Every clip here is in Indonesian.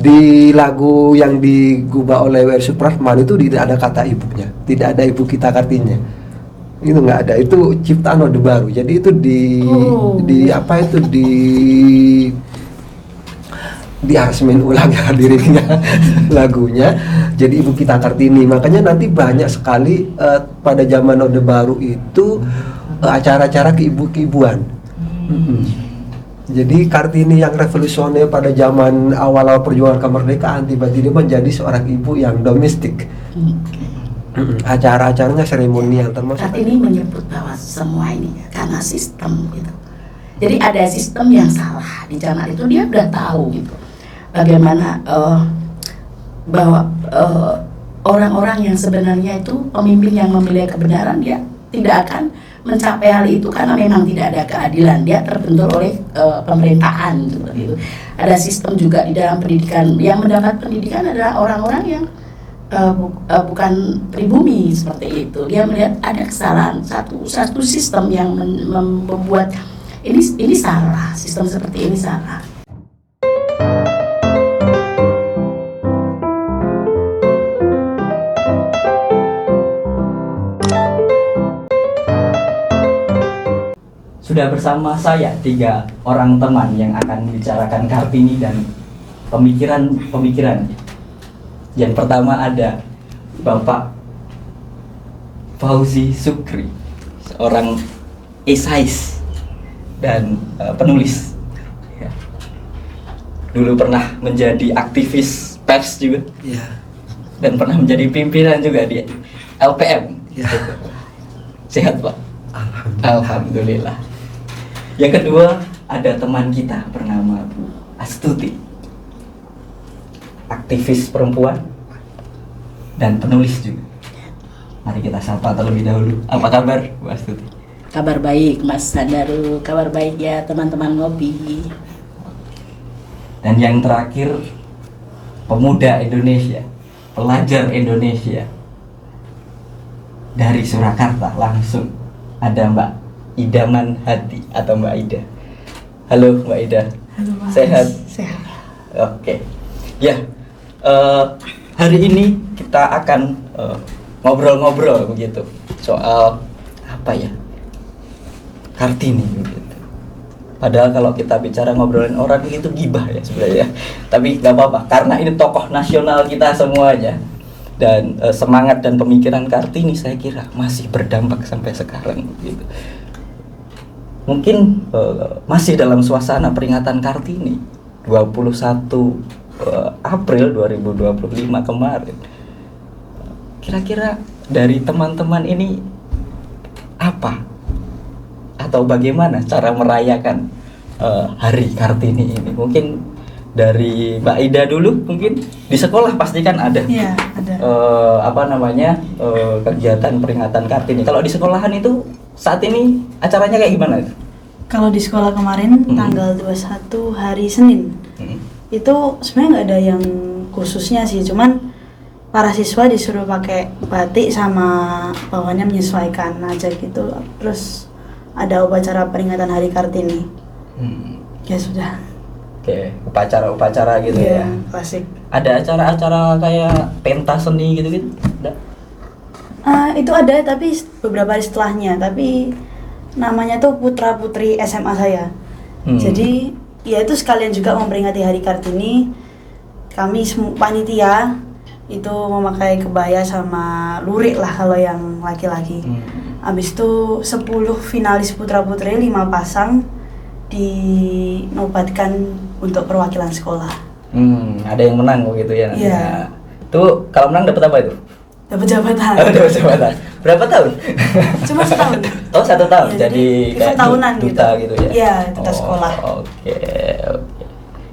di lagu yang digubah oleh W.R. Supratman itu tidak ada kata ibunya, tidak ada ibu kita Kartini. Itu nggak ada, itu ciptaan Orde Baru. Jadi itu di aransemen ulang ya dirinya lagunya jadi ibu kita Kartini. Makanya nanti banyak sekali pada zaman Orde Baru itu acara-acara keibuan. Jadi Kartini yang revolusioner pada zaman awal-awal perjuangan kemerdekaan tiba-tiba menjadi seorang ibu yang domestik. Acara-acaranya seremonial termasuk. Kartini menyebut bahwa semua ini karena sistem gitu. Jadi ada sistem yang salah di zaman itu, dia udah tahu gitu. Bagaimana bahwa orang-orang yang sebenarnya itu pemimpin yang memilih kebenaran, dia tidak akan mencapai hal itu karena memang tidak ada keadilan. Dia terbentur oleh pemerintahan seperti itu. Ada sistem juga di dalam pendidikan. Yang mendapat pendidikan adalah orang-orang yang bukan pribumi seperti itu. Dia melihat ada kesalahan satu sistem yang membuat ini salah. Sistem seperti ini salah. Sudah bersama saya 3 orang teman yang akan membicarakan Kartini dan pemikiran. Yang pertama ada Bapak Fauzi Sukri, seorang esais dan penulis. Ya. Dulu pernah menjadi aktivis pers juga, Ya. dan pernah menjadi pimpinan juga di LPM. Ya. Sehat Pak? Alhamdulillah. Yang kedua ada teman kita bernama Bu Astuti, aktivis perempuan dan penulis juga. Mari kita sapa terlebih dahulu. Apa kabar Bu Astuti? Kabar baik Mas Sandaru, kabar baik ya teman-teman ngopi. Dan yang terakhir pemuda Indonesia, pelajar Indonesia dari Surakarta langsung, ada Mbak Idaman Hati atau Mbak Ida. Halo Mbak Ida. Halo Mas. Sehat? Sehat. Oke. Ya, hari ini kita akan ngobrol-ngobrol begitu soal apa ya, Kartini begitu. Padahal kalau kita bicara ngobrolin orang itu gibah ya sebenarnya. Tapi nggak apa-apa karena ini tokoh nasional kita semuanya. Dan semangat dan pemikiran Kartini saya kira masih berdampak sampai sekarang gitu. Mungkin masih dalam suasana peringatan Kartini 21 April 2025 kemarin. Kira-kira dari teman-teman ini apa atau bagaimana cara merayakan Hari Kartini ini? Mungkin dari Mbak Ida dulu, mungkin di sekolah pasti kan ada, ya, ada. Kegiatan peringatan Kartini. Kalau di sekolahan itu saat ini acaranya kayak gimana? Kalau di sekolah kemarin tanggal 21 hari Senin, itu sebenarnya nggak ada yang khususnya sih, cuman para siswa disuruh pakai batik sama bawahannya menyesuaikan aja gitu. Terus ada upacara peringatan Hari Kartini. Ya sudah. Oke, upacara-upacara gitu ya. Klasik. Ada acara-acara kayak pentas seni gitu-gitu? Ada? Itu ada, tapi beberapa hari setelahnya. Tapi namanya tuh putra putri SMA saya. Jadi ya itu sekalian juga memperingati Hari Kartini. Kami panitia itu memakai kebaya sama lurik lah kalau yang laki-laki. Habis itu 10 finalis putra putri 5 pasang dinobatkan untuk perwakilan sekolah. Ada yang menang begitu ya? Iya. Nah, itu kalau menang dapat apa itu? Dapat jabatan. Dapat jabatan. Berapa tahun? Cuma setahun. Oh, 1 tahun. Ya, jadi kayak tahunan duta gitu ya? Iya, duta sekolah. Oke.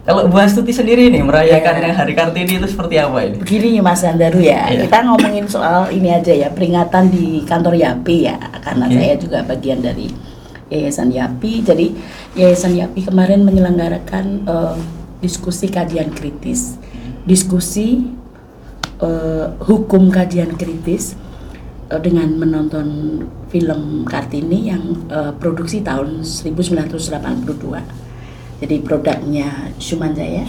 Kalau Bu Astuti sendiri nih merayakan Hari Kartini itu seperti apa ini? Begini Mas Sandaru ya, kita ngomongin soal ini aja ya, peringatan di kantor YAPI ya, karena saya juga bagian dari Yayasan YAPI. Jadi Yayasan YAPI kemarin menyelenggarakan diskusi kajian kritis, diskusi hukum kajian kritis dengan menonton film Kartini yang produksi tahun 1982. Jadi produknya Sumanjaya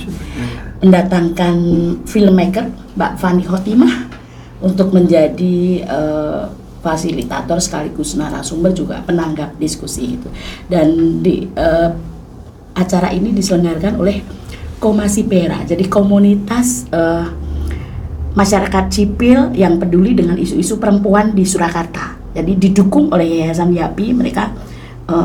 mendatangkan filmmaker Mbak Fani Khotimah untuk menjadi fasilitator sekaligus narasumber juga penanggap diskusi itu. Dan di acara ini diselenggarakan oleh Komasipera, jadi komunitas masyarakat sipil yang peduli dengan isu-isu perempuan di Surakarta. Jadi didukung oleh Yayasan YAPI, mereka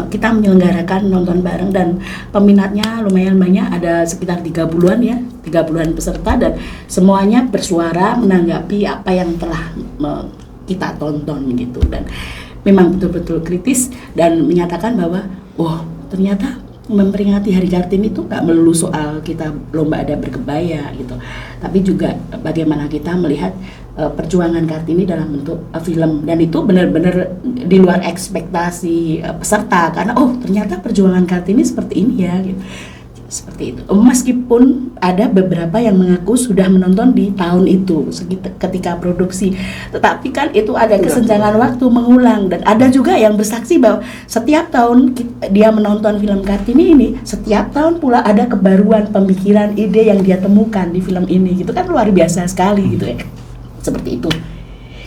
kita menyelenggarakan nonton bareng dan peminatnya lumayan banyak, ada sekitar 30-an ya, 30-an peserta, dan semuanya bersuara menanggapi apa yang telah kita tonton gitu, dan memang betul-betul kritis dan menyatakan bahwa ternyata memperingati Hari Kartini itu nggak melulu soal kita lomba ada berkebaya gitu, tapi juga bagaimana kita melihat perjuangan Kartini dalam bentuk film, dan itu benar-benar di luar ekspektasi peserta karena ternyata perjuangan Kartini seperti ini ya gitu. Seperti itu. Meskipun ada beberapa yang mengaku sudah menonton di tahun itu ketika produksi, tetapi kan itu ada kesenjangan waktu mengulang, dan ada juga yang bersaksi bahwa setiap tahun dia menonton film Kartini ini, setiap tahun pula ada kebaruan pemikiran, ide yang dia temukan di film ini. Gitu kan luar biasa sekali gitu ya. Seperti itu.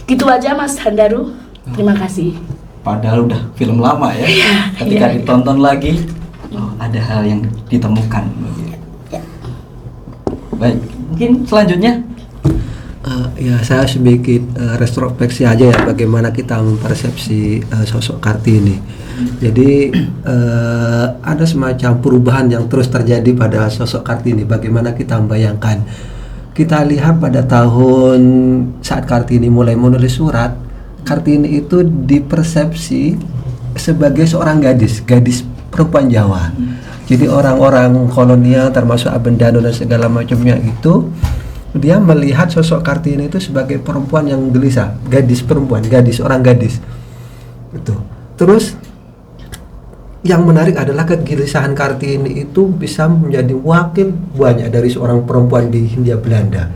Gitu aja Mas Handaru. Terima kasih. Padahal udah film lama ya. Ketika ditonton lagi, ada hal yang ditemukan. Baik, mungkin selanjutnya ya saya sedikit retrospeksi aja ya bagaimana kita mempersepsi sosok Kartini. Jadi ada semacam perubahan yang terus terjadi pada sosok Kartini. Bagaimana kita membayangkan? Kita lihat pada tahun saat Kartini mulai menulis surat, Kartini itu dipersepsi sebagai seorang gadis perempuan Jawa. Jadi orang-orang kolonial termasuk Abendano dan segala macamnya itu, dia melihat sosok Kartini itu sebagai perempuan yang gelisah, orang gadis. Itu. Terus yang menarik adalah kegelisahan Kartini itu bisa menjadi wakil banyak dari seorang perempuan di Hindia Belanda.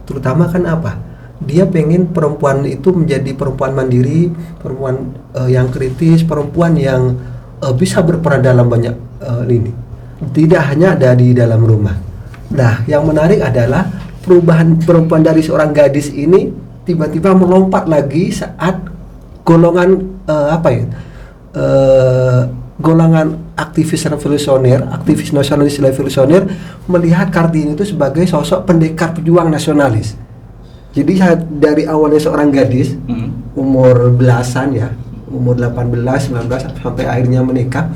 Terutama kan apa? Dia pengen perempuan itu menjadi perempuan mandiri, perempuan yang kritis, perempuan yang bisa berperan dalam banyak lini, tidak hanya ada di dalam rumah. Nah, yang menarik adalah perubahan perempuan dari seorang gadis ini tiba-tiba melompat lagi saat golongan golongan aktivis revolusioner, aktivis nasionalis revolusioner melihat Kartini itu sebagai sosok pendekar pejuang nasionalis. Jadi dari awalnya seorang gadis umur belasan ya, umur 18, 19 sampai akhirnya menikah.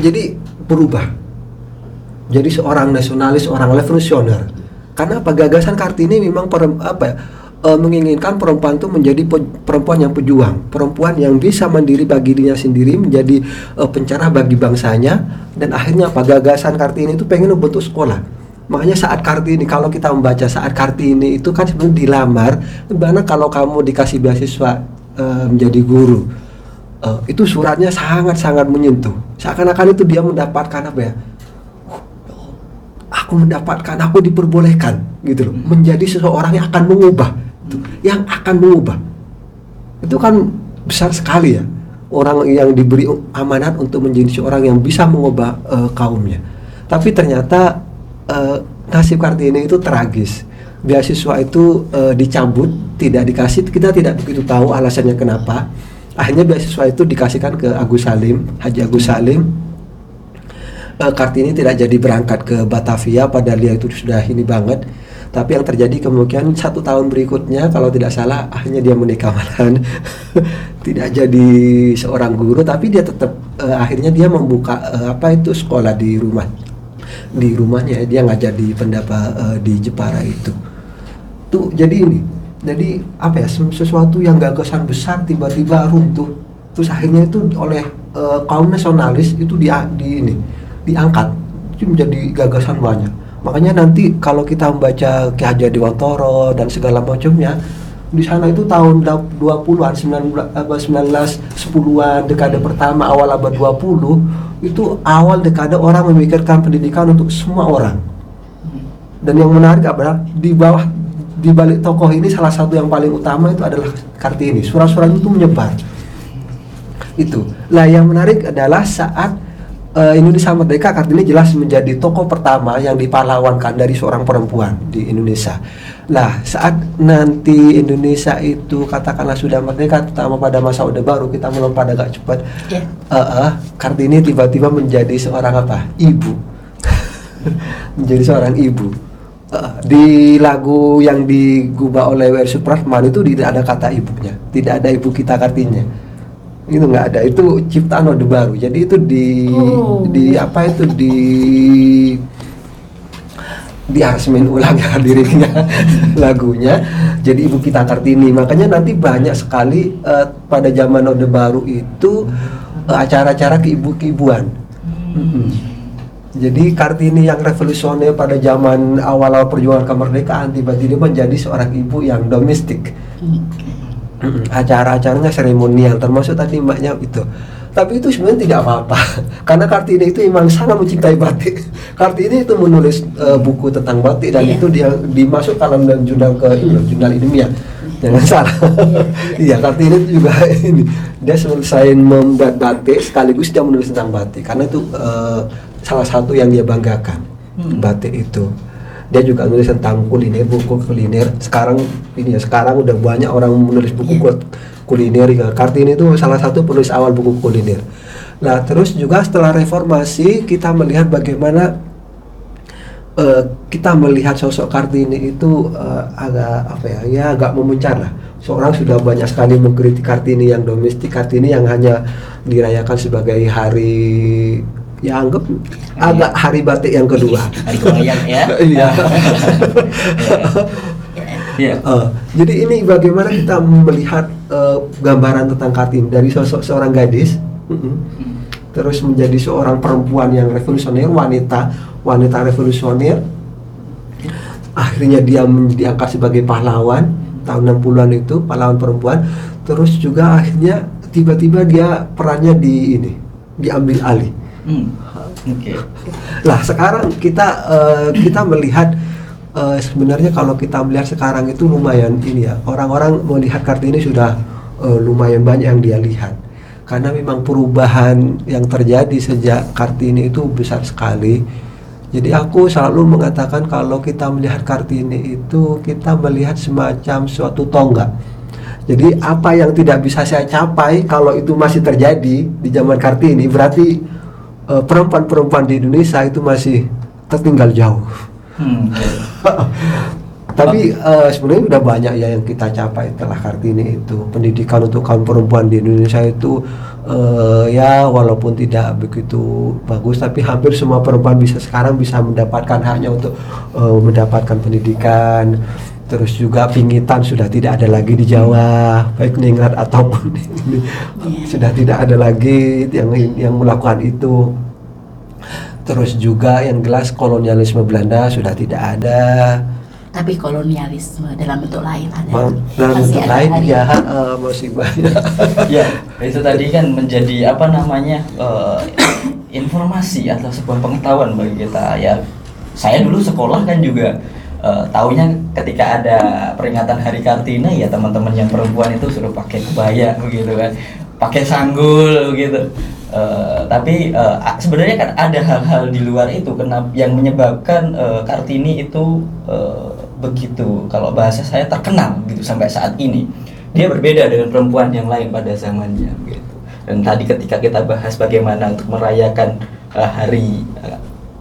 Jadi berubah. Jadi seorang nasionalis, seorang revolusioner. Karena apa? Gagasan Kartini memang menginginkan perempuan itu menjadi perempuan yang pejuang, perempuan yang bisa mandiri bagi dirinya sendiri, menjadi pencerah bagi bangsanya. Dan akhirnya apa? Gagasan Kartini itu pengen membentuk sekolah. Makanya saat Kartini, kalau kita membaca saat Kartini itu kan sebenarnya dilamar, dimana kalau kamu dikasih beasiswa menjadi guru, itu suratnya sangat-sangat menyentuh. Seakan-akan itu dia mendapatkan apa ya? Aku diperbolehkan gitu loh, menjadi seseorang yang akan mengubah, itu kan besar sekali ya, orang yang diberi amanat untuk menjadi seorang yang bisa mengubah kaumnya. Tapi ternyata nasib Kartini itu tragis. Beasiswa itu dicabut, tidak dikasih, kita tidak begitu tahu alasannya kenapa. Akhirnya beasiswa itu dikasihkan ke Haji Agus Salim. Kartini tidak jadi berangkat ke Batavia, padahal dia itu sudah ini banget. Tapi yang terjadi kemungkinan 1 tahun berikutnya, kalau tidak salah, akhirnya dia menikah malahan. Tidak jadi seorang guru, tapi dia tetap akhirnya dia membuka sekolah di rumahnya. Dia ngajar di Pendapa di Jepara itu. Tuh jadi sesuatu yang gagasan besar tiba-tiba runtuh. Terus akhirnya itu oleh kaum nasionalis itu diangkat, itu menjadi gagasan banyak. Makanya nanti kalau kita membaca Ki Hajar Dewantara dan segala macamnya, di sana itu tahun 20-an, 1910-an, dekade pertama, awal abad 20, itu awal dekade orang memikirkan pendidikan untuk semua orang. Dan yang menarik adalah di balik tokoh ini salah satu yang paling utama itu adalah Kartini. Surat-surat itu menyebar. Itu. Lah yang menarik adalah saat Indonesia Merdeka, Kartini jelas menjadi tokoh pertama yang dipahlawankan dari seorang perempuan di Indonesia. Nah, saat nanti Indonesia itu katakanlah sudah merdeka, terutama pada masa Orde Baru, kita melompat agak cepat. Kartini tiba-tiba menjadi seorang apa? Ibu. Menjadi seorang ibu. Di lagu yang digubah oleh W.R. Supratman itu tidak ada kata ibunya, tidak ada ibu kita Kartini. Itu nggak ada, itu ciptaan Orde Baru. Jadi itu di aransemen ulang ya dirinya lagunya jadi ibu kita Kartini. Makanya nanti banyak sekali pada zaman Orde Baru itu acara-acara keibuan. Jadi Kartini yang revolusioner pada zaman awal-awal perjuangan kemerdekaan tiba-tiba menjadi seorang ibu yang domestik. Acara-acaranya seremonial, termasuk tadi mbaknya itu. Tapi itu sebenarnya tidak apa-apa, karena Kartini itu memang sangat mencintai batik. Kartini itu menulis buku tentang batik dan itu dia dimasukkan dalam jurnal jurnal ilmiah. Jangan salah. Iya, Kartini itu juga ini. Dia selain membuat batik, sekaligus dia menulis tentang batik, karena itu salah satu yang dia banggakan, batik itu. Dia juga menulis tentang kuliner, buku kuliner. Sekarang udah banyak orang menulis buku kuliner. Kartini itu salah satu penulis awal buku kuliner. Nah, terus juga setelah reformasi kita melihat bagaimana kita melihat sosok Kartini itu agak memuncar lah. Seorang sudah banyak sekali mengkritik Kartini yang domestik, Kartini yang hanya dirayakan sebagai hari anggap agak hari batik yang kedua. Hari kebayang ya. Iya. Iya. Jadi ini bagaimana kita melihat gambaran tentang Kartini dari sosok seorang gadis, terus menjadi seorang perempuan yang revolusioner, wanita revolusioner. Akhirnya dia diangkat sebagai pahlawan tahun 60-an itu, pahlawan perempuan. Terus juga akhirnya tiba-tiba dia perannya diambil alih. Okay. Lah sekarang kita melihat sebenarnya kalau kita melihat sekarang itu lumayan ini ya, orang-orang melihat Kartini sudah lumayan banyak yang dia lihat, karena memang perubahan yang terjadi sejak Kartini itu besar sekali. Jadi aku selalu mengatakan kalau kita melihat Kartini itu kita melihat semacam suatu tonggak. Jadi apa yang tidak bisa saya capai kalau itu masih terjadi di zaman Kartini, berarti perempuan-perempuan di Indonesia itu masih tertinggal jauh. Tapi sebenarnya udah banyak ya yang kita capai setelah Kartini itu. Pendidikan untuk kaum perempuan di Indonesia itu ya walaupun tidak begitu bagus, tapi hampir semua perempuan sekarang bisa mendapatkan haknya untuk mendapatkan pendidikan. Terus juga pingitan sudah tidak ada lagi di Jawa, baik ningrat ataupun ini sudah tidak ada lagi yang melakukan itu. Terus juga yang jelas kolonialisme Belanda sudah tidak ada. Tapi kolonialisme dalam bentuk lain ada. Dalam bentuk lain ya masih banyak. Ya, itu tadi kan menjadi informasi atau sebuah pengetahuan bagi kita ya. Saya dulu sekolah kan juga taunya ketika ada peringatan Hari Kartini ya teman-teman yang perempuan itu suruh pakai kebaya begitu kan, pakai sanggul begitu. Tapi sebenarnya kan ada hal-hal di luar itu yang menyebabkan Kartini itu begitu, kalau bahasa saya terkenal gitu sampai saat ini. Dia berbeda dengan perempuan yang lain pada zamannya gitu. Dan tadi ketika kita bahas bagaimana untuk merayakan Hari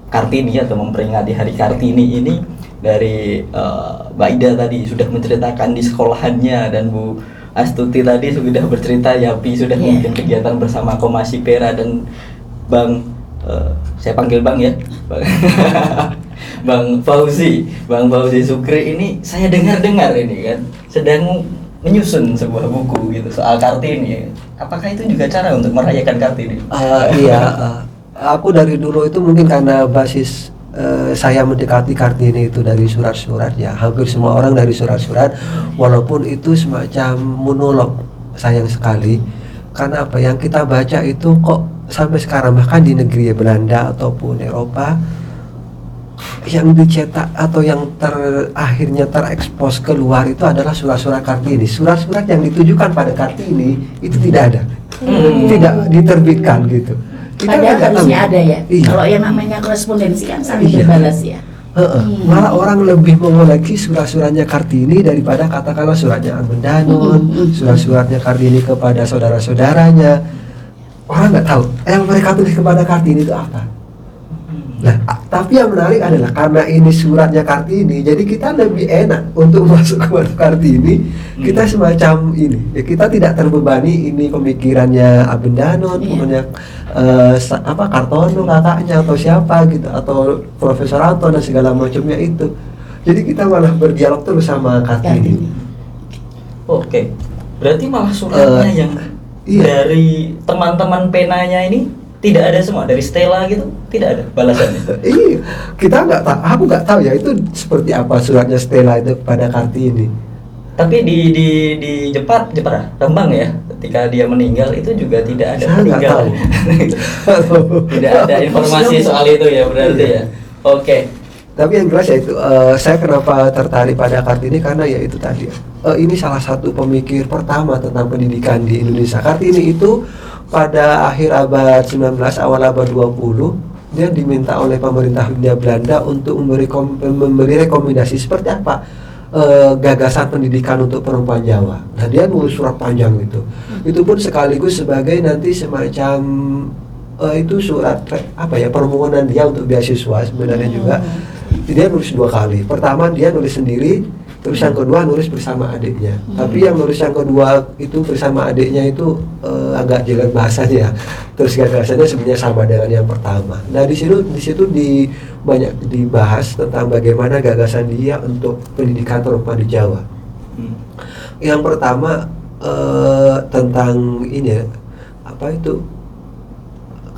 Kartini atau memperingati Hari Kartini ini, dari Mbak Ida tadi sudah menceritakan di sekolahannya, dan Bu Astuti tadi sudah bercerita Yapi sudah memimpin kegiatan bersama Komasi Pera, dan Bang saya panggil Bang ya, Bang Fauzi Sukri ini saya dengar ini kan sedang menyusun sebuah buku gitu soal Kartini. Apakah itu juga cara untuk merayakan Kartini? Aku dari dulu itu mungkin karena basis saya mendekati Kartini itu dari surat-surat ya, hampir semua orang dari surat-surat, walaupun itu semacam monolog. Sayang sekali karena apa yang kita baca itu kok sampai sekarang bahkan di negeri Belanda ataupun Eropa yang dicetak atau yang akhirnya terekspos keluar itu adalah surat-surat Kartini. Surat-surat yang ditujukan pada Kartini itu tidak ada, tidak diterbitkan gitu. Padahal nggak harusnya tahu. ada ya. Iya. Kalau yang namanya korespondensi kan saling Iya. berbalas ya. Malah orang lebih mengoleksi surat-suratnya Kartini daripada katakanlah suratnya Amendanon, surat-suratnya Kartini kepada saudara-saudaranya. Orang nggak tahu yang mereka tulis kepada Kartini itu apa. Nah, tapi yang menarik adalah karena ini suratnya Kartini, jadi kita lebih enak untuk masuk kepada Kartini. Kita semacam ini, ya kita tidak terbebani ini pemikirannya Amendanon, Iya. kemudian Kartono kakaknya atau siapa gitu, atau Profesor Anton dan segala macamnya itu. Jadi kita malah berdialog terus sama Kartini. Oke, berarti malah suratnya yang iya. dari teman-teman penanya ini tidak ada semua, dari Stella gitu tidak ada balasannya. Iya, kita nggak tahu, aku nggak tahu ya itu seperti apa suratnya Stella itu pada Kartini. Tapi di Jepara Rembang ya, ketika dia meninggal itu juga tidak ada Saya nggak meninggal. Tidak ada informasi soal itu ya berarti ya. Oke. Tapi yang jelas ya itu, saya kenapa tertarik pada Kartini karena ya itu tadi. Ini salah satu pemikir pertama tentang pendidikan di Indonesia. Kartini itu pada akhir abad 19, awal abad 20, dia diminta oleh pemerintah Hindia Belanda untuk memberi rekomendasi seperti apa gagasan pendidikan untuk perempuan Jawa. Nah, dia nulis surat panjang itu. Itu pun sekaligus sebagai nanti semacam itu surat permohonan dia untuk beasiswa sebenarnya juga. Dia nulis 2 kali. Pertama dia nulis sendiri, terus yang kedua nulis bersama adiknya. Tapi yang nulis yang kedua itu bersama adiknya itu agak jelek bahasanya. Terus gagasannya sebenarnya sama dengan yang pertama. Nah di situ banyak dibahas tentang bagaimana gagasan dia untuk pendidikan perempuan di Jawa. Yang pertama tentang ini ya,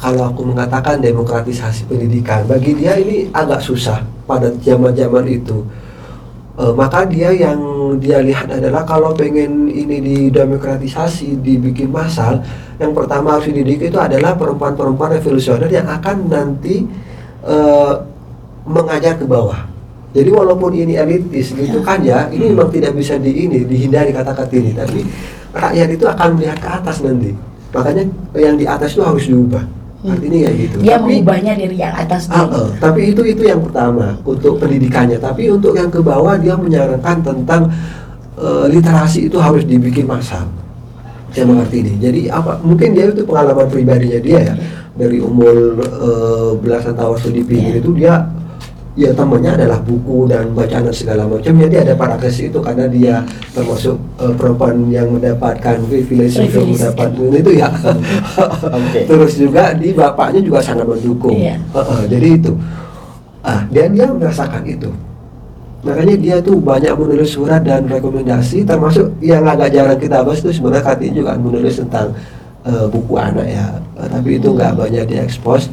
kalau aku mengatakan demokratisasi pendidikan, bagi dia ini agak susah pada zaman-zaman itu. Maka dia lihat adalah kalau pengen ini didemokratisasi, dibikin massal, yang pertama harus dididik itu adalah perempuan-perempuan revolusioner yang akan nanti mengajar ke bawah. Jadi walaupun ini elitis gitu kan ya, ini memang tidak bisa dihindari kata-kata ini, tapi rakyat itu akan melihat ke atas nanti. Makanya yang di atas itu harus diubah. Artinya kayak gitu. Dia mengubahnya dari yang atas dulu. Tapi itu yang pertama untuk pendidikannya. Tapi untuk yang ke bawah dia menyarankan tentang literasi itu harus dibikin massal. Saya mengerti ini. Jadi mungkin dia itu pengalaman pribadinya dia ya. Dari umur belasan tahun studi pinggir itu dia ya temannya adalah buku dan bacaan dan segala macamnya. Dia dapat akses itu karena dia termasuk perempuan yang mendapatkan privilege untuk mendapatkan itu ya. Terus juga bapaknya juga sangat mendukung. Jadi itu dia merasakan itu. Makanya dia tuh banyak menulis surat dan rekomendasi, termasuk yang agak jarang kita bahas itu sebenarnya Kartini juga menulis tentang buku anak ya, tapi itu nggak banyak diekspos.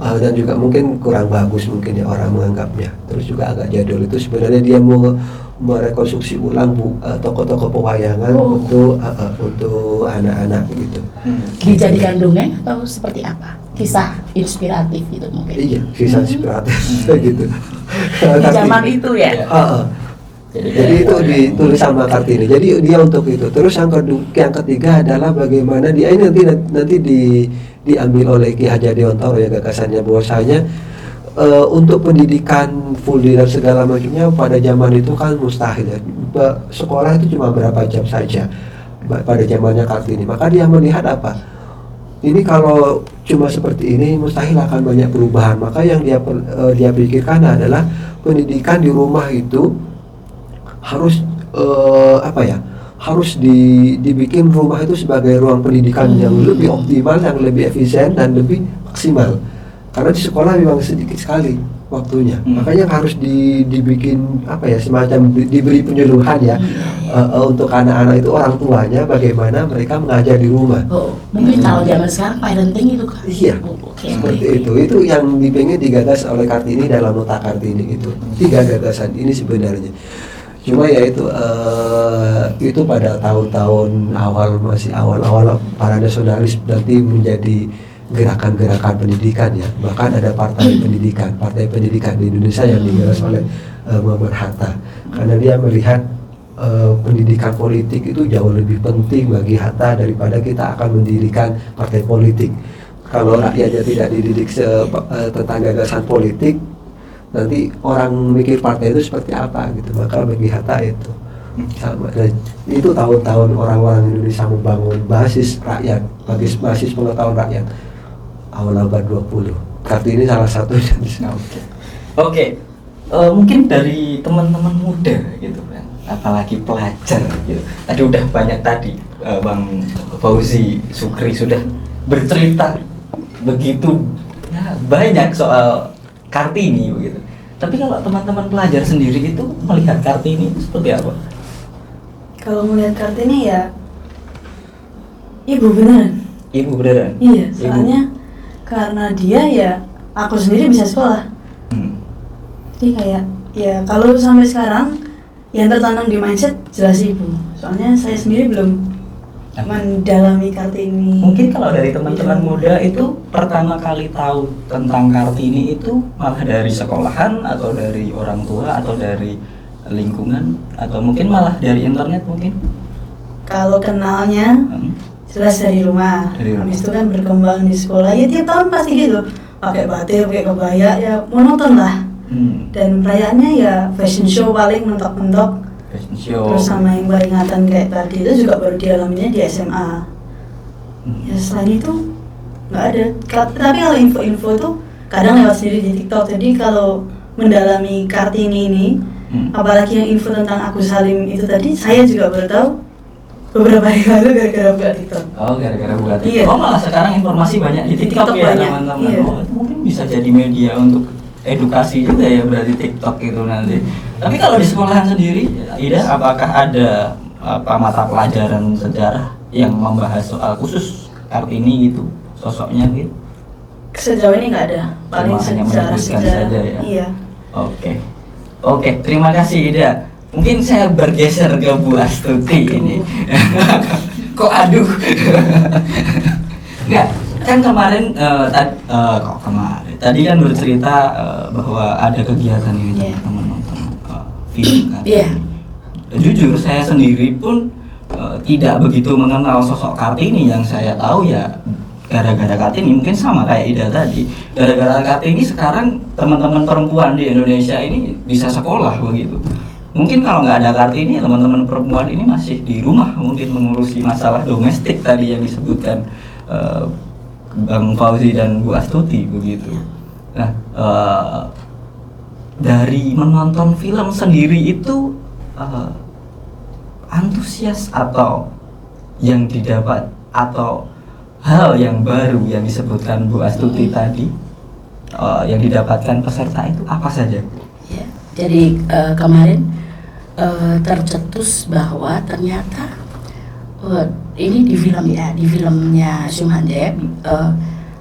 Dan juga mungkin kurang bagus mungkin ya orang menganggapnya. Terus juga agak jadul, itu sebenarnya dia mau merekonstruksi ulang tokoh-tokoh pewayangan untuk anak-anak gitu. Dijadikan dongeng atau seperti apa? Kisah inspiratif gitu mungkin. Iya, kisah inspiratif gitu. Di zaman itu ya. Jadi itu ditulis sama Kartini. Jadi dia untuk itu. Terus yang ketiga adalah bagaimana dia ini nanti diambil oleh Ki Hajar Dewantara ya gagasannya, bahwasanya untuk pendidikan full day dan segala macamnya pada zaman itu kan mustahil ya. Sekolah itu cuma berapa jam saja pada zamannya Kartini. Maka dia melihat apa? Ini kalau cuma seperti ini mustahil akan banyak perubahan. Maka yang dia pikirkan adalah pendidikan di rumah itu harus harus dibikin rumah itu sebagai ruang pendidikan yang lebih optimal, yang lebih efisien dan lebih maksimal. Karena di sekolah memang sedikit sekali waktunya. Makanya harus dibikin semacam diberi penyuluhan ya untuk anak-anak itu, orang tuanya bagaimana mereka mengajar di rumah. Mungkin kalau zaman sekarang parenting itu kan. Iya. Seperti itu. Itu yang pengen digagas oleh Kartini dalam nota Kartini itu. 3 gagasan ini sebenarnya. Cuma ya itu pada tahun-tahun masih awal-awal para nasionalis nanti menjadi gerakan-gerakan pendidikan ya. Bahkan ada partai pendidikan di Indonesia yang digagas oleh Muhammad Hatta, karena dia melihat pendidikan politik itu jauh lebih penting bagi Hatta daripada kita akan mendirikan partai politik. Kalau rakyatnya tidak dididik tentang gagasan politik, nanti orang mikir partai itu seperti apa gitu. Maka bagi Hatta itu sama. Dan itu tahun-tahun orang-orang Indonesia membangun basis rakyat, basis pengetahuan rakyat awal abad 20. Kartini salah satunya. Oke. Mungkin dari teman-teman muda gitu kan, apalagi pelajar gitu. Tadi udah banyak tadi Bang Fauzi Sukri sudah bercerita begitu ya, banyak soal Kartini begitu. Tapi kalau teman-teman pelajar sendiri itu melihat Kartini seperti apa? Kalau melihat Kartini ya ibu beneran. Ibu beneran? Iya, soalnya karena dia ya aku sendiri bisa sekolah. Jadi kayak ya kalau sampai sekarang yang tertanam di mindset jelas ibu. Soalnya saya sendiri belum mendalami Kartini. Mungkin kalau dari teman-teman muda itu pertama kali tahu tentang Kartini itu malah dari sekolahan atau dari orang tua atau dari lingkungan atau mungkin malah dari internet mungkin? Kalau kenalnya jelas dari rumah. Habis itu kan berkembang di sekolah ya tiap tahun pasti gitu. Pakai batik, pakai kebaya ya monoton lah. Dan perayaannya ya fashion show paling mentok-mentok. Fashion show. Terus sama yang peringatan kayak tadi itu juga baru dialaminya di SMA. Ya selain itu nggak ada. Tapi kalau info-info itu kadang lewat sendiri di TikTok. Jadi kalau mendalami Kartini ini, apalagi yang info tentang Agus Salim itu tadi, saya juga baru tahu beberapa hari lalu gara-gara buka TikTok. Oh, gara-gara buka TikTok. Iya. Oh, malah sekarang informasi banyak di TikTok, ya banyak. teman-teman. Iya. Oh, itu mungkin bisa jadi media untuk edukasi juga ya berarti TikTok itu nanti. Tapi kalau di sekolahan sendiri, Ida, apakah ada mata pelajaran sejarah yang membahas soal khusus Kartini gitu, sosoknya gitu? Sejauh ini nggak ada. Paling Cuma hanya sejarah menyebutkan saja ya? Iya. Oke, terima kasih Ida. Mungkin saya bergeser ke Bu Astuti ini. Kok aduh? Enggak, kan kemarin tadi kan bercerita bahwa ada kegiatan ini teman-teman nonton film kan. Jujur saya sendiri pun tidak begitu mengenal sosok Kartini. Yang saya tahu ya gara-gara Kartini, mungkin sama kayak Ida tadi. Gara-gara Kartini sekarang teman-teman perempuan di Indonesia ini bisa sekolah begitu. Mungkin kalau nggak ada Kartini, teman-teman perempuan ini masih di rumah mungkin mengurusi masalah domestik tadi yang disebutkan Bang Fauzi dan Bu Astuti begitu. Nah, dari menonton film sendiri itu antusias atau yang didapat atau hal yang baru yang disebutkan Bu Astuti tadi yang didapatkan peserta itu apa saja? Ya, jadi kemarin tercetus bahwa ternyata ini di film ya, di filmnya Syumhandep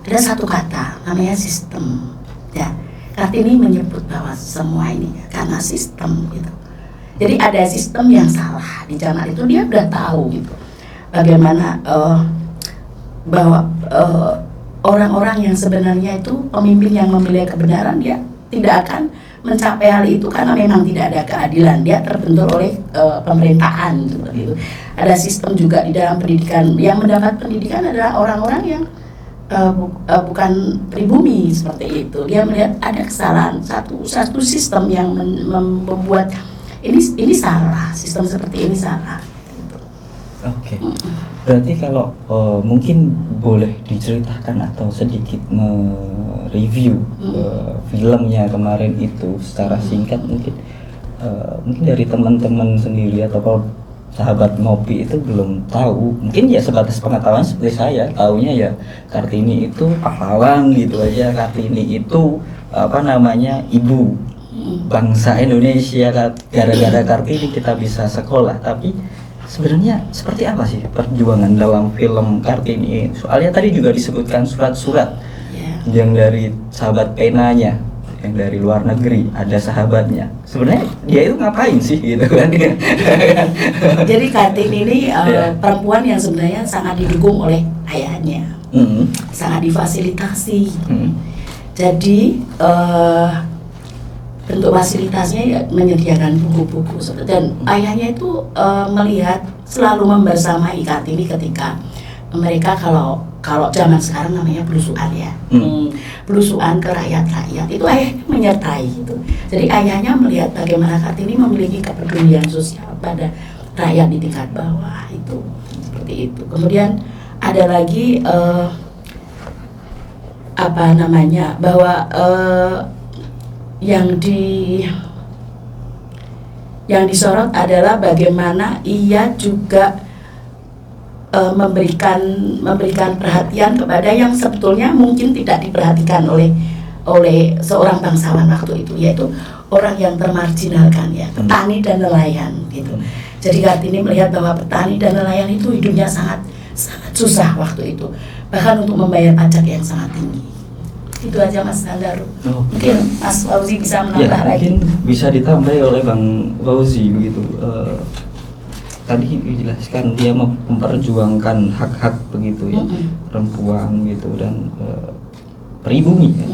ada satu kata namanya sistem. Ya, Kartini menyebut bahwa semua ini karena sistem gitu. Jadi ada sistem yang salah di zaman itu, dia udah tahu gitu bagaimana bahwa orang-orang yang sebenarnya itu pemimpin yang membela kebenaran dia tidak akan mencapai hal itu karena memang tidak ada keadilan, dia terbentur oleh pemerintahan seperti itu. Ada sistem juga di dalam pendidikan, yang mendapat pendidikan adalah orang-orang yang bukan pribumi seperti itu. Dia melihat ada kesalahan satu sistem yang membuat ini salah, sistem seperti ini salah. Oke. Berarti kalau mungkin boleh diceritakan atau sedikit mereview filmnya kemarin itu secara singkat mungkin dari teman-teman sendiri atau kalau sahabat ngopi itu belum tahu, mungkin ya sebatas pengetahuan seperti saya taunya ya Kartini itu pahlawan gitu aja. Kartini itu ibu bangsa Indonesia, gara-gara Kartini kita bisa sekolah. Tapi sebenarnya seperti apa sih perjuangan dalam film Kartini? Soalnya tadi juga disebutkan surat-surat yang dari sahabat penanya, yang dari luar negeri, ada sahabatnya. Sebenarnya dia itu ngapain sih gitu kan? Jadi Kartini ini perempuan yang sebenarnya sangat didukung oleh ayahnya, sangat difasilitasi. Jadi bentuk fasilitasnya ya menyediakan buku-buku dan ayahnya itu melihat selalu membersamai Kartini ketika mereka kalau zaman sekarang namanya belusuan ya, belusuan ke rakyat-rakyat itu ayah menyertai itu. Jadi ayahnya melihat bagaimana Kartini memiliki kepedulian sosial pada rakyat di tingkat bawah itu seperti itu. Kemudian ada lagi bahwa yang disorot adalah bagaimana ia juga memberikan perhatian kepada yang sebetulnya mungkin tidak diperhatikan oleh seorang bangsawan waktu itu, yaitu orang yang termarginalkan ya, petani dan nelayan gitu. Jadi Kartini melihat bahwa petani dan nelayan itu hidupnya sangat susah waktu itu, bahkan untuk membayar pajak yang sangat tinggi. Itu aja Mas Handaru. Mungkin Mas Fauzi bisa menambah lagi. Mungkin bisa ditambah oleh Bang Fauzi begitu. Tadi dijelaskan dia memperjuangkan hak-hak begitu ya, perempuan gitu dan pribumi ya.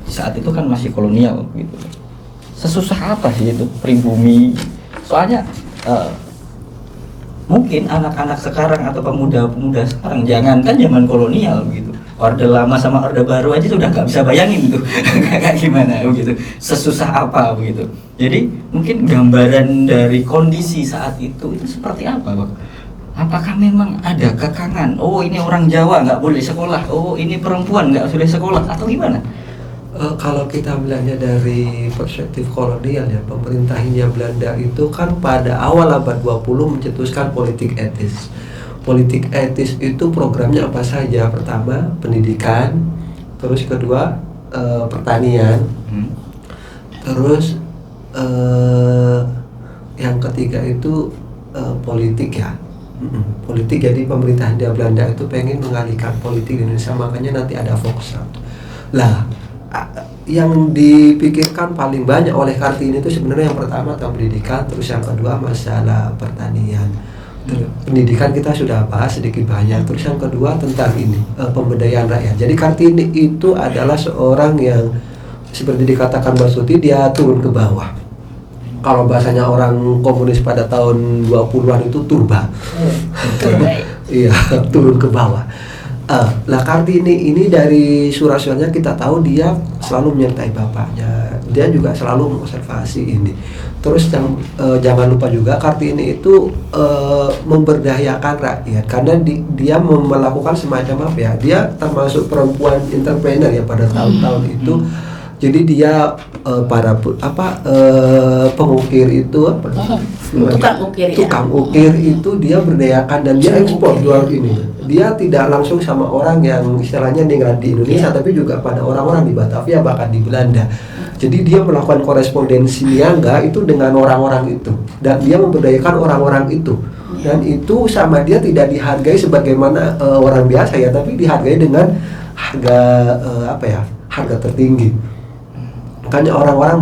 Saat itu kan masih kolonial gitu. Sesusah apa sih itu pribumi? Soalnya mungkin anak-anak sekarang atau pemuda-pemuda sekarang, jangankan zaman kolonial begitu, Orde Lama sama Orde Baru aja sudah nggak bisa bayangin tuh kayak gimana begitu, sesusah apa begitu. Jadi mungkin gambaran dari kondisi saat itu seperti apa, Bang? Apakah memang ada kekangan? Oh ini orang Jawa nggak boleh sekolah, oh ini perempuan nggak boleh sekolah, atau gimana? Kalau kita melihatnya dari perspektif kolonial ya, pemerintah Hindia Belanda itu kan pada awal abad 20 mencetuskan politik etis. Politik etis itu programnya apa saja? Pertama, pendidikan, terus kedua, pertanian, terus yang ketiga itu politik ya. Politik. Jadi pemerintah Hindia Belanda itu pengen mengalihkan politik di Indonesia, makanya nanti ada Volksraad. Lah, yang dipikirkan paling banyak oleh Kartini itu sebenarnya yang pertama tentang pendidikan, terus yang kedua masalah pertanian. Pendidikan kita sudah bahas sedikit banyak, terus yang kedua tentang ini pemberdayaan rakyat. Jadi Kartini itu adalah seorang yang seperti dikatakan Mbak Suti, dia turun ke bawah. Kalau bahasanya orang komunis pada tahun 20-an itu turba. Iya, turun ke bawah. Lah Kartini ini dari surat-suratnya kita tahu dia selalu menyertai bapaknya, dia juga selalu mengobservasi ini. Terus jangan lupa juga Kartini itu memberdayakan rakyat, karena dia melakukan semacam apa ya, dia termasuk perempuan entrepreneur ya pada tahun-tahun itu. Jadi dia pengukir itu tukang ukir itu dia berdayakan dan dia ekspor jual ini. Dia tidak langsung sama orang yang istilahnya tinggal di Indonesia, tapi juga pada orang-orang di Batavia bahkan di Belanda. Jadi dia melakukan korespondensi niaga itu dengan orang-orang itu, dan dia memberdayakan orang-orang itu. Dan itu sama dia tidak dihargai sebagaimana orang biasa ya, tapi dihargai dengan harga harga tertinggi. Makanya orang-orang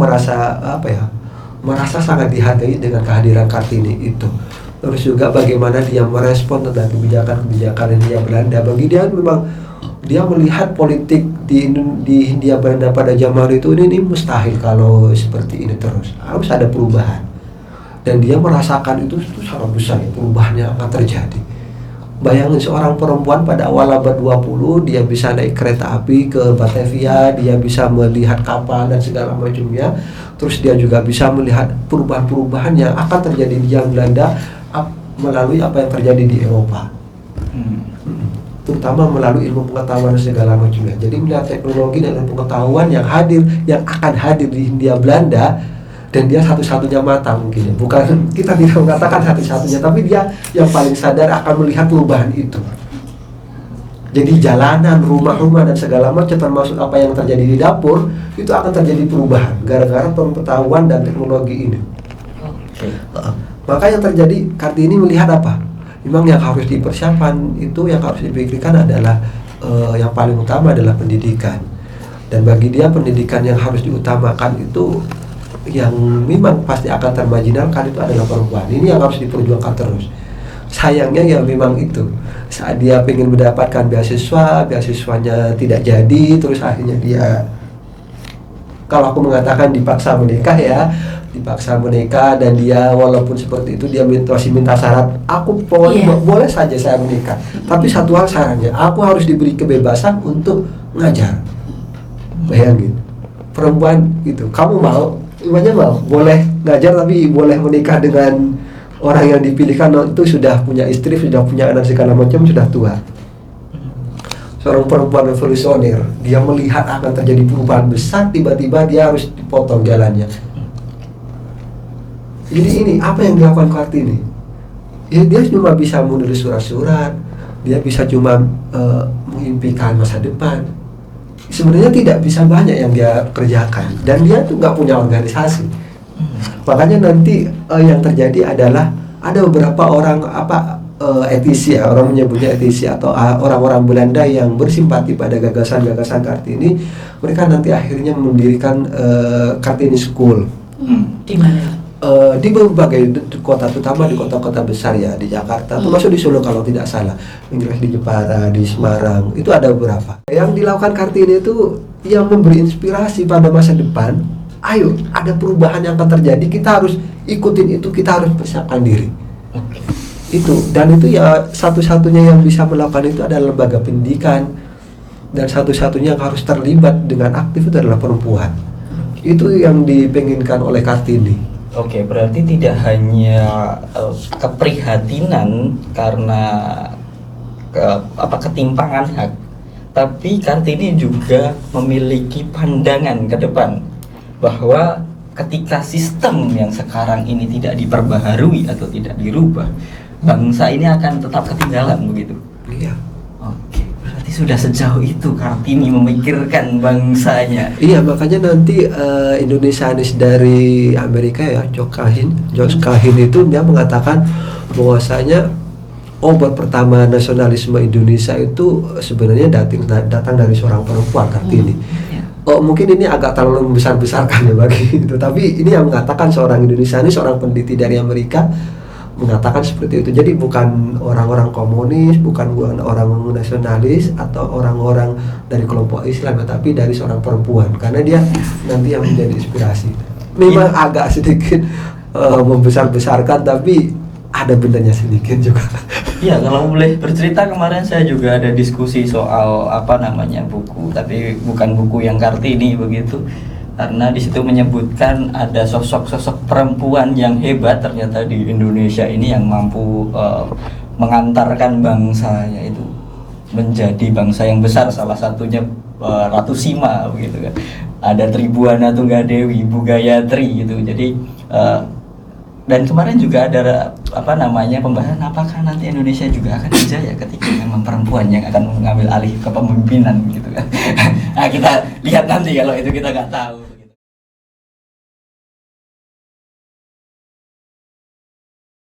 merasa sangat dihargai dengan kehadiran Kartini itu. Terus juga bagaimana dia merespon tentang kebijakan-kebijakan Hindia Belanda. Bagi dia memang dia melihat politik di Hindia Belanda pada zaman itu ini mustahil kalau seperti ini terus. Harus ada perubahan. Dan dia merasakan itu sangat besar ya, perubahannya akan terjadi. Bayangin seorang perempuan pada awal abad 20 dia bisa naik kereta api ke Batavia, dia bisa melihat kapal dan segala macamnya. Terus dia juga bisa melihat perubahan-perubahan yang akan terjadi di zaman Belanda melalui apa yang terjadi di Eropa. Terutama melalui ilmu pengetahuan dan segala macamnya. Jadi melihat teknologi dan ilmu pengetahuan yang akan hadir di Hindia Belanda, dan dia satu-satunya mata mungkin ya. Bukan, kita tidak mengatakan satu-satunya, tapi dia yang paling sadar akan melihat perubahan itu. Jadi jalanan, rumah-rumah dan segala macam, termasuk apa yang terjadi di dapur, itu akan terjadi perubahan gara-gara pengetahuan dan teknologi ini. Maka yang terjadi, Kartini melihat apa? Memang yang harus dipersiapkan itu, yang harus dipikirkan adalah yang paling utama adalah pendidikan. Dan bagi dia pendidikan yang harus diutamakan itu, yang memang pasti akan termarginalkan itu adalah perempuan. Ini yang harus diperjuangkan terus. Sayangnya ya memang itu, saat dia ingin mendapatkan beasiswanya tidak jadi, terus akhirnya dia kalau aku mengatakan dipaksa menikah ya, dipaksa menikah, dan dia walaupun seperti itu dia masih minta syarat, aku pokoknya Iya. boleh saja saya menikah, tapi satu hal syaratnya, aku harus diberi kebebasan untuk ngajar. Bayangin, perempuan itu, kamu mau, imannya mau, boleh ngajar tapi boleh menikah dengan orang yang dipilihkan itu sudah punya istri, sudah punya anak segala macam, sudah tua. Seorang perempuan revolusioner, dia melihat akan terjadi perubahan besar, tiba-tiba dia harus dipotong jalannya. Ini apa yang dilakukan Kartini? Ya, dia cuma bisa menulis surat-surat, dia bisa cuma mengimpikan masa depan. Sebenarnya tidak bisa banyak yang dia kerjakan, dan dia tuh nggak punya organisasi. Makanya nanti yang terjadi adalah ada beberapa orang etisi, ya, orang menyebutnya etisi atau orang-orang Belanda yang bersimpati pada gagasan-gagasan Kartini. Mereka nanti akhirnya mendirikan Kartini School Di mana? di berbagai kota, terutama di kota-kota besar ya, di Jakarta, termasuk di Solo kalau tidak salah, yang jelas di Jepara, di Semarang, itu ada beberapa. Yang dilakukan Kartini itu yang memberi inspirasi pada masa depan. Ayo, ada perubahan yang akan terjadi, kita harus ikutin itu, kita harus persiapkan diri. Itu, dan itu ya satu-satunya yang bisa melakukan itu adalah lembaga pendidikan, dan satu-satunya yang harus terlibat dengan aktif itu adalah perempuan. Itu yang dipenginkan oleh Kartini. Oke, berarti tidak hanya keprihatinan karena ketimpangan hak, tapi Kartini juga memiliki pandangan ke depan bahwa ketika sistem yang sekarang ini tidak diperbaharui atau tidak dirubah, bangsa ini akan tetap ketinggalan begitu. Iya. Oke, berarti sudah sejauh itu Kartini memikirkan bangsanya. Iya, makanya nanti Indonesianis dari Amerika ya, George Cahin itu dia mengatakan bahwasanya obat pertama nasionalisme Indonesia itu sebenarnya datang dari seorang perempuan, Kartini. Oh, mungkin ini agak terlalu membesar-besarkan ya bagi itu, tapi ini yang mengatakan seorang Indonesianis, seorang peneliti dari Amerika mengatakan seperti itu. Jadi bukan orang-orang komunis, bukan orang nasionalis atau orang-orang dari kelompok Islam, tapi dari seorang perempuan, karena dia nanti yang menjadi inspirasi. Memang agak sedikit membesar-besarkan, tapi ada benarnya sedikit juga. Iya, kalau boleh bercerita, kemarin saya juga ada diskusi soal buku, tapi bukan buku yang Kartini begitu. Karena di situ menyebutkan ada sosok-sosok perempuan yang hebat ternyata di Indonesia ini yang mampu mengantarkan bangsanya itu menjadi bangsa yang besar. Salah satunya Ratu Sima begitu kan. Ada Tribuana Tunggadewi, Ibu Gayatri gitu. Jadi dan kemarin juga ada pembahasan apakah nanti Indonesia juga akan dijaya ketika memang perempuan yang akan mengambil alih kepemimpinan gitu kan. Nah, kita lihat nanti, kalau itu kita nggak tahu.